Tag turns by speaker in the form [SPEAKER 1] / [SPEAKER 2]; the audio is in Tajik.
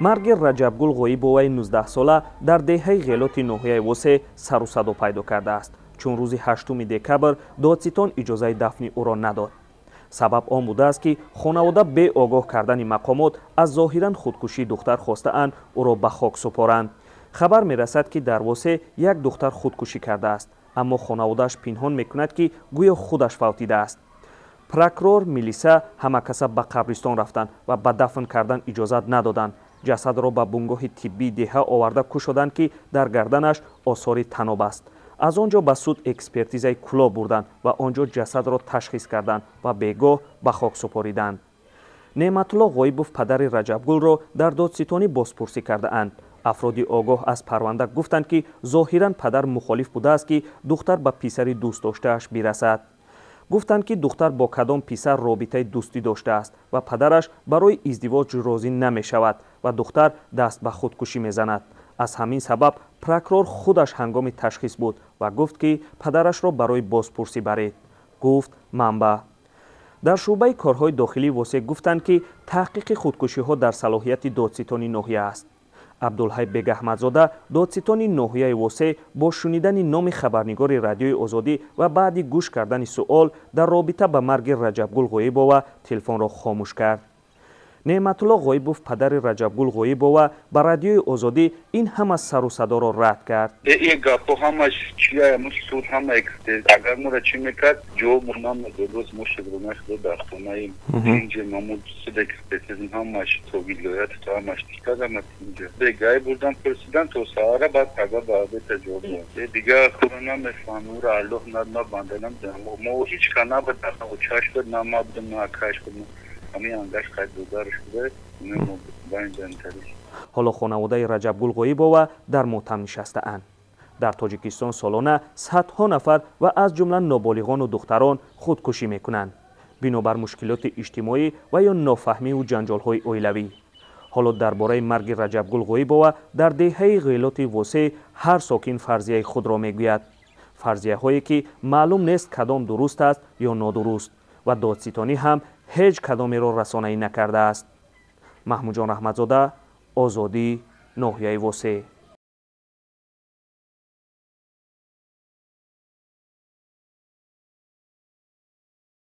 [SPEAKER 1] марги Раҷабгул Ғоибоваи 19 сола дар деҳаи ғелоти ноҳияи Восе сару садо пайдо кардааст, чун рӯзи 8 декабр додситон иҷозаи дафни ӯро надод. сабаб он будааст ки хонавода бе огоҳ кардани мақомот аз зоҳиран худкушии духтар хостаанд ӯро ба хок супоранд. хабар мерасад ки дар Восе як духтар худкушӣ кардааст, аммо хонаводааш пинҳон мекунад ки гӯё худаш фавтидааст. прокурор, милиса ҳамакаса ба қабристон рафтанд ва ба дафн кардан иҷозат надоданд. ҷасадро ба бунгоҳи тиббии деҳа оварда кушоданд ки дар гарданаш осори таноб аст. аз он ҷо ба суд экспертизаи куло бурданд ва он ҷо ҷасадро ташхис карданд ва бегоҳ ба хок супориданд. Неъматулло Ғоибов падари Раҷабгулро дар додситонӣ бозпурсӣ кардаанд. афроди огоҳ аз парванда гуфтанд ки зоҳиран падар мухолиф будааст ки духтар ба писари дӯстдоштааш бирасад. гуфтанд ки духтар бо кадом писар робитаи дӯстӣ доштааст ва падараш барои издивоҷ розӣ намешавад ва духтар даст ба худкушӣ мезанад. аз ҳамин сабаб прокурор худаш ҳангоми ташхис буд ва гуфт ки падарашро барои бозпурсӣ баред, гуфт манба. дар шӯъбаи корҳои дохилии Восе гуфтанд ки таҳқиқи худкушиҳо дар салоҳияти додситони ноҳия аст. абдулҳай бегаҳмадзода додситони ноҳияи Восе бо шунидани номи хабарнигори радиои Озодӣ ва баъди гӯш кардани суол дар робита ба марги Раҷабгул Ғоибова телефонро хомӯш кард. Неъматулло Ғоибов падари Раҷабгул Ғоибова ба радиои Озодӣ ин ҳама сару садоро рад кард.
[SPEAKER 2] гапҳо ҳамаш чия суд ҳама агар моро чӣ мекард ҷавоб намедод. мо шугрунаш дар хонаи инҷа мамуд суд экспертиза ҳамаш согидгоят то ҳамаш дикадам инҷа бегай бурдам пурсидан то саҳара баъд тага ба обета ҷавоб дод. Дигар худро намефаҳмам ӯро аллоҳ набанда намедонам. мо ҳеҷ ка набуд чашм буд нама будем на каш будем.
[SPEAKER 1] ҳоло хонаводаи Раҷабгул Ғоибова дар мотам нишастаанд. дар Тоҷикистон солона садҳо нафар ва аз ҷумла ноболиғону духтарон худкушӣ мекунанд бинобар мушкилоти иҷтимоӣ ва ё нофаҳмиву ҷанҷолҳои оилавӣ. ҳоло дар бораи марги Раҷабгул Ғоибова дар деҳаи ғелоти Восе ҳар сокин фарзияи худро мегӯяд. фарзияҳое ки маълум нест кадом дуруст аст ё нодуруст ва додситонӣ ҳам ҳеҷ кадомеро расонаӣ накардааст. Маҳмуҷон Раҳматзода, Озодӣ, ноҳияи Восе.